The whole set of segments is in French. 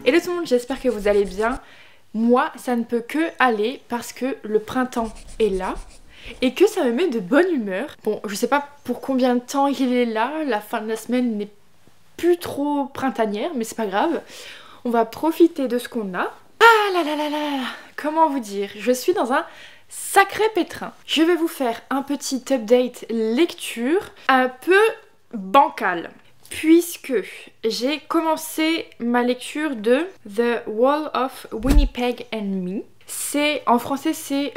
Hello tout le monde, j'espère que vous allez bien. Moi, ça ne peut que aller parce que le printemps est là et que ça me met de bonne humeur. Bon, je sais pas pour combien de temps il est là, la fin de la semaine n'est plus trop printanière, mais c'est pas grave. On va profiter de ce qu'on a. Ah là là là là, comment vous dire, je suis dans un sacré pétrin. Je vais vous faire un petit update lecture un peu bancal. Puisque j'ai commencé ma lecture de The Wall of Winnipeg and Me. En français c'est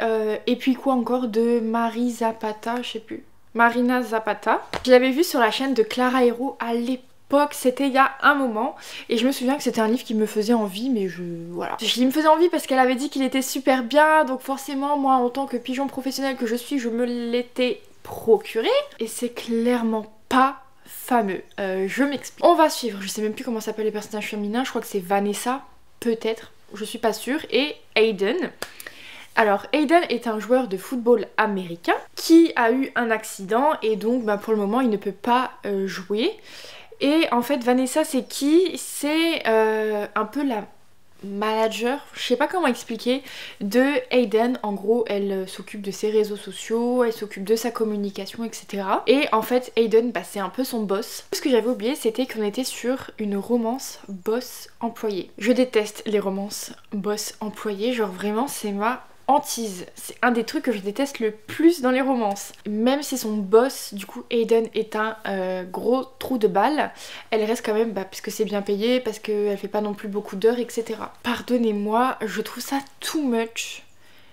et puis quoi encore de Marie Zapata, je sais plus. Marina Zapata. Je l'avais vu sur la chaîne de Clara Hero à l'époque, c'était il y a un moment. Et je me souviens que c'était un livre qui me faisait envie, mais voilà. Il me faisait envie parce qu'elle avait dit qu'il était super bien. Donc forcément, moi en tant que pigeon professionnel que je suis, je me l'étais procuré. Et c'est clairement pas fameux. Je m'explique. On va suivre, je sais même plus comment s'appellent les personnages féminins, je crois que c'est Vanessa, peut-être, je suis pas sûre, et Aiden. Alors Aiden est un joueur de football américain qui a eu un accident et donc pour le moment il ne peut pas jouer. Et en fait Vanessa c'est qui? C'est un peu la manager, je sais pas comment expliquer, de Aiden. En gros elle s'occupe de ses réseaux sociaux, elle s'occupe de sa communication, etc. Et en fait Aiden c'est un peu son boss. Ce que j'avais oublié c'était qu'on était sur une romance boss-employé. Je déteste les romances boss-employé, genre vraiment c'est ma hantise. C'est un des trucs que je déteste le plus dans les romances. Même si son boss, du coup Aiden, est un gros trou de balle, elle reste quand même, parce que c'est bien payé, parce qu'elle fait pas non plus beaucoup d'heures, etc. Pardonnez-moi, je trouve ça too much.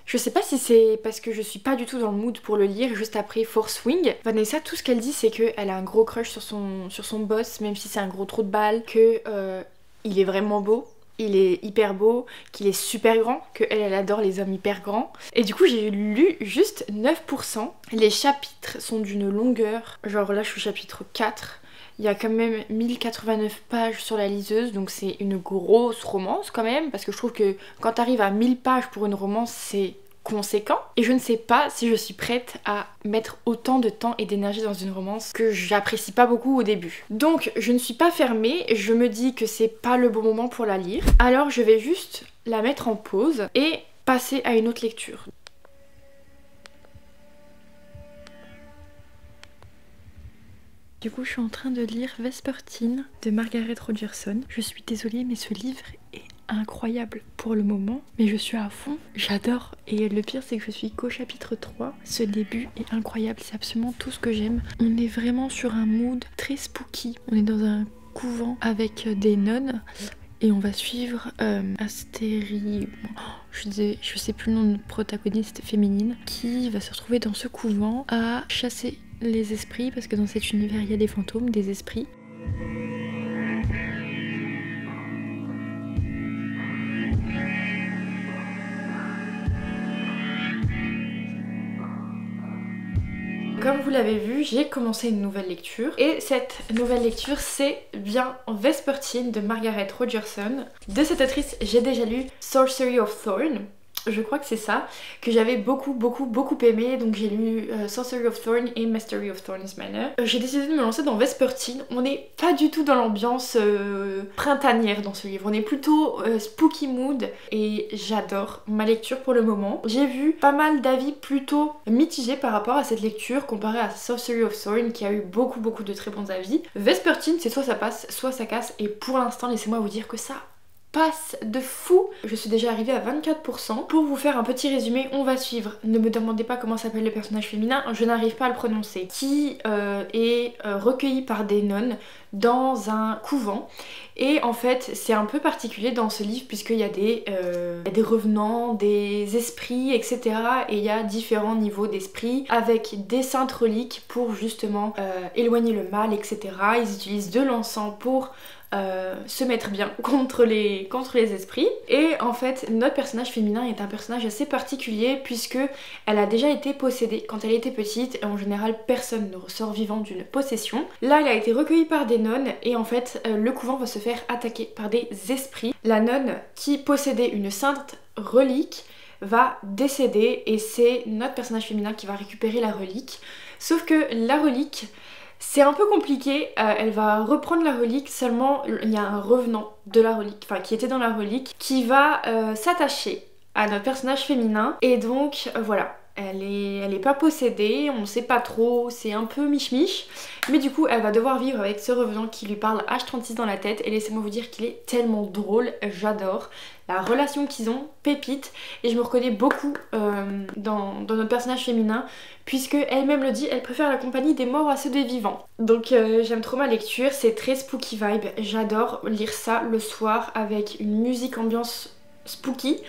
Je sais pas si c'est parce que je suis pas du tout dans le mood pour le lire juste après Force Wing. Vanessa, tout ce qu'elle dit c'est qu'elle a un gros crush sur son boss, même si c'est un gros trou de balle, que il est vraiment beau. Il est hyper beau, qu'il est super grand, qu'elle adore les hommes hyper grands. Et du coup j'ai lu juste 9%. Les chapitres sont d'une longueur, genre là je suis au chapitre 4. Il y a quand même 1089 pages sur la liseuse, donc c'est une grosse romance quand même. Parce que je trouve que quand t'arrives à 1000 pages pour une romance, c'est conséquent. Et je ne sais pas si je suis prête à mettre autant de temps et d'énergie dans une romance que j'apprécie pas beaucoup au début. Donc je ne suis pas fermée, je me dis que c'est pas le bon moment pour la lire. Alors je vais juste la mettre en pause et passer à une autre lecture. Du coup je suis en train de lire Vespertine de Margaret Rogerson. Je suis désolée mais ce livre est incroyable pour le moment, mais je suis à fond, j'adore. Et le pire c'est que je suis qu'au chapitre 3. Ce début est incroyable, c'est absolument tout ce que j'aime. On est vraiment sur un mood très spooky. On est dans un couvent avec des nonnes et on va suivre Astérie, je sais plus le nom de protagoniste féminine, qui va se retrouver dans ce couvent à chasser les esprits, parce que dans cet univers il y a des fantômes, des esprits. Comme vous l'avez vu, j'ai commencé une nouvelle lecture. Et cette nouvelle lecture, c'est bien Vespertine de Margaret Rogerson. De cette autrice, j'ai déjà lu Sorcery of Thorn. Je crois que c'est ça, que j'avais beaucoup aimé. Donc j'ai lu Sorcery of Thorn et Mystery of Thorns Manor. J'ai décidé de me lancer dans Vespertine. On n'est pas du tout dans l'ambiance printanière dans ce livre. On est plutôt spooky mood et j'adore ma lecture pour le moment. J'ai vu pas mal d'avis plutôt mitigés par rapport à cette lecture comparé à Sorcery of Thorn qui a eu beaucoup de très bons avis. Vespertine, c'est soit ça passe, soit ça casse. Et pour l'instant, laissez-moi vous dire que ça passe de fou. Je suis déjà arrivée à 24%. Pour vous faire un petit résumé, on va suivre, ne me demandez pas comment s'appelle le personnage féminin, je n'arrive pas à le prononcer, qui est recueilli par des nonnes dans un couvent. Et en fait c'est un peu particulier dans ce livre puisqu'il y a des revenants, des esprits, etc. Et il y a différents niveaux d'esprits avec des saintes reliques pour justement éloigner le mal, etc. Ils utilisent de l'encens pour se mettre bien contre les esprits. Et en fait notre personnage féminin est un personnage assez particulier puisque elle a déjà été possédée quand elle était petite et en général personne ne ressort vivant d'une possession. Là elle a été recueillie par des nonnes et en fait le couvent va se faire attaquer par des esprits. La nonne qui possédait une sainte relique va décéder et c'est notre personnage féminin qui va récupérer la relique. Sauf que la relique, C'est un peu compliqué, elle va reprendre la relique, seulement il y a un revenant de la relique, enfin qui était dans la relique, qui va s'attacher à notre personnage féminin et donc voilà. Elle est pas possédée, on sait pas trop, c'est un peu mich-mich. Mais du coup, elle va devoir vivre avec ce revenant qui lui parle H36 dans la tête. Et laissez-moi vous dire qu'il est tellement drôle, j'adore. La relation qu'ils ont, pépite. Et je me reconnais beaucoup dans notre personnage féminin. Puisque elle-même le dit, elle préfère la compagnie des morts à ceux des vivants. Donc j'aime trop ma lecture, c'est très spooky vibe. J'adore lire ça le soir avec une musique ambiance spooky.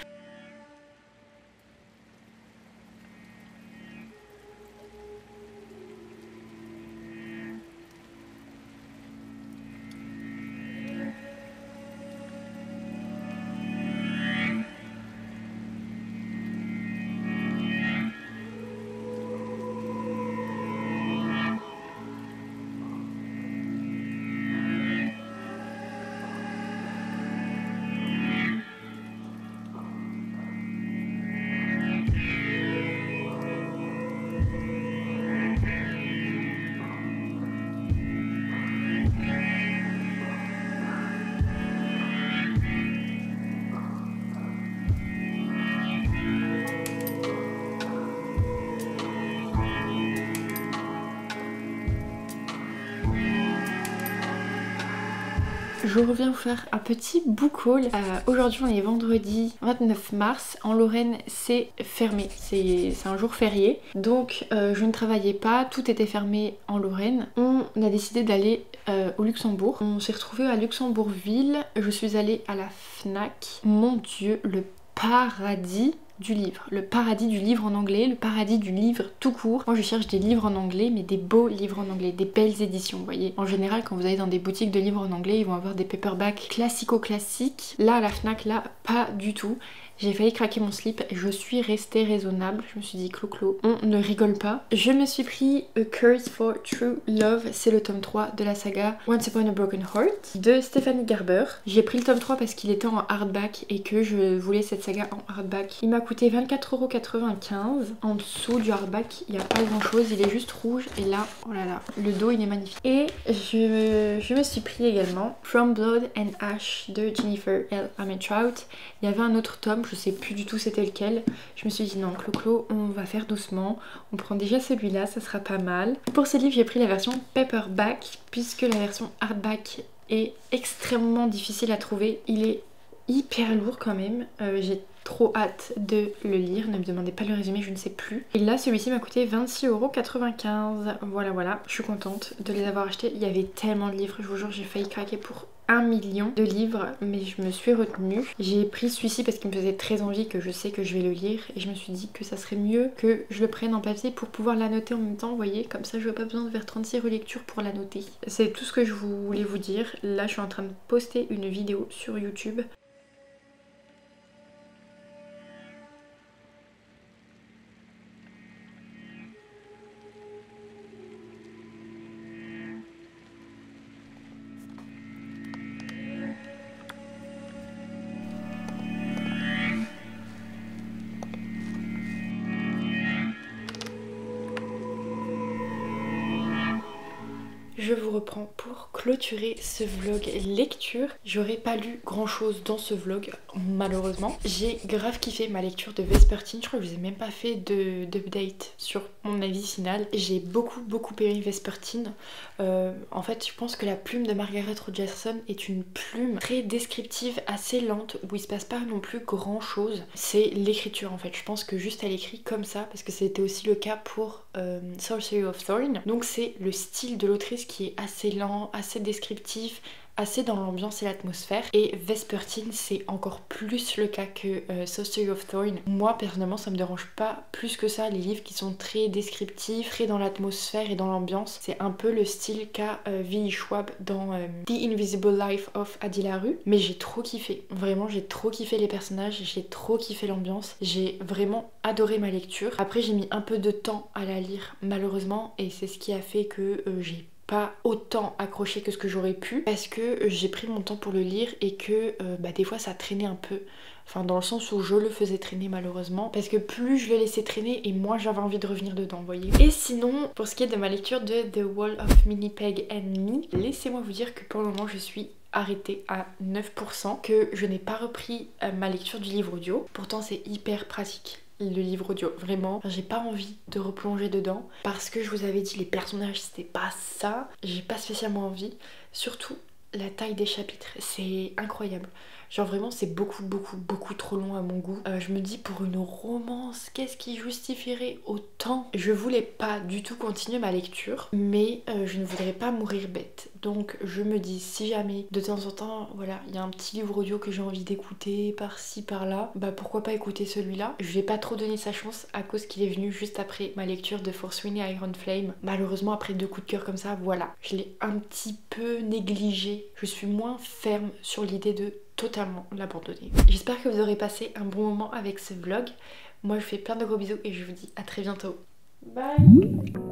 Je reviens vous faire un petit book haul. Aujourd'hui on est vendredi 29 mars. En Lorraine c'est fermé, c'est un jour férié. Donc je ne travaillais pas, tout était fermé en Lorraine. On a décidé d'aller au Luxembourg. On s'est retrouvé à Luxembourgville. Je suis allée à la Fnac. Mon dieu, le paradis du livre. Le paradis du livre en anglais, le paradis du livre tout court. Moi je cherche des livres en anglais, mais des beaux livres en anglais, des belles éditions, vous voyez. En général quand vous allez dans des boutiques de livres en anglais, ils vont avoir des paperbacks classico-classiques. Là à la Fnac, là pas du tout. J'ai failli craquer mon slip, je suis restée raisonnable, je me suis dit clo-clo, on ne rigole pas. Je me suis pris A Curse for True Love, c'est le tome 3 de la saga Once Upon a Broken Heart de Stephanie Garber. J'ai pris le tome 3 parce qu'il était en hardback et que je voulais cette saga en hardback. Il m'a coûté 24,95 €. En dessous du hardback, il n'y a pas grand chose, il est juste rouge et là, oh là là, le dos il est magnifique. Et je me suis pris également From Blood and Ash de Jennifer L. Armentrout. Il y avait un autre tome, je sais plus du tout c'était lequel. Je me suis dit non, Clo-Clo, on va faire doucement. On prend déjà celui-là, ça sera pas mal. Pour ce livre, j'ai pris la version paperback puisque la version hardback est extrêmement difficile à trouver. Il est hyper lourd quand même. J'ai trop hâte de le lire, ne me demandez pas le résumé, je ne sais plus. Et là celui-ci m'a coûté 26,95 €. Voilà, je suis contente de les avoir achetés. Il y avait tellement de livres, je vous jure, j'ai failli craquer pour 1 million de livres, mais je me suis retenue. J'ai pris celui-ci parce qu'il me faisait très envie, que je sais que je vais le lire, et je me suis dit que ça serait mieux que je le prenne en papier pour pouvoir l'annoter en même temps, vous voyez, comme ça je n'aurai pas besoin de faire 36 relectures pour l'annoter. C'est tout ce que je voulais vous dire. Là je suis en train de poster une vidéo sur YouTube. Je vous reprends pour clôturer ce vlog lecture. J'aurais pas lu grand chose dans ce vlog malheureusement. J'ai grave kiffé ma lecture de Vespertine. Je crois que je vous ai même pas fait d'update sur mon avis final. J'ai beaucoup aimé Vespertine. En fait je pense que la plume de Margaret Rogerson est une plume très descriptive, assez lente, où il se passe pas non plus grand chose. C'est l'écriture en fait. Je pense que juste elle écrit comme ça, parce que c'était aussi le cas pour Sorcery of Thorn. Donc c'est le style de l'autrice qui est assez lent, assez descriptif, assez dans l'ambiance et l'atmosphère. Et Vespertine c'est encore plus le cas que Sorcery of Thorn. Moi personnellement ça me dérange pas plus que ça les livres qui sont très descriptifs, très dans l'atmosphère et dans l'ambiance. C'est un peu le style qu'a Willy Schwab dans The Invisible Life of Addie LaRue. Mais j'ai trop kiffé, vraiment j'ai trop kiffé les personnages, j'ai trop kiffé l'ambiance, j'ai vraiment adoré ma lecture. Après j'ai mis un peu de temps à la lire malheureusement, et c'est ce qui a fait que j'ai pas autant accroché que ce que j'aurais pu, parce que j'ai pris mon temps pour le lire et que des fois ça traînait un peu Enfin dans le sens où je le faisais traîner malheureusement, parce que plus je le laissais traîner et moins j'avais envie de revenir dedans, vous voyez. Et sinon, pour ce qui est de ma lecture de The Wall of Minnie Peg and Me, laissez-moi vous dire que pour le moment je suis arrêtée à 9%, que je n'ai pas repris ma lecture du livre audio. Pourtant c'est hyper pratique le livre audio, vraiment. J'ai pas envie de replonger dedans parce que je vous avais dit les personnages c'était pas ça, j'ai pas spécialement envie. Surtout la taille des chapitres, c'est incroyable. Genre vraiment c'est beaucoup trop long à mon goût. Je me dis pour une romance, qu'est-ce qui justifierait autant? Je voulais pas du tout continuer ma lecture, mais je ne voudrais pas mourir bête. Donc je me dis si jamais de temps en temps, voilà, il y a un petit livre audio que j'ai envie d'écouter par-ci par-là, bah pourquoi pas écouter celui-là. Je vais pas trop donner sa chance à cause qu'il est venu juste après ma lecture de For Sweeney Iron Flame. Malheureusement après 2 coups de cœur comme ça, voilà, je l'ai un petit peu négligé. Je suis moins ferme sur l'idée de totalement l'abandonner. J'espère que vous aurez passé un bon moment avec ce vlog. Moi je vous fais plein de gros bisous et je vous dis à très bientôt. Bye.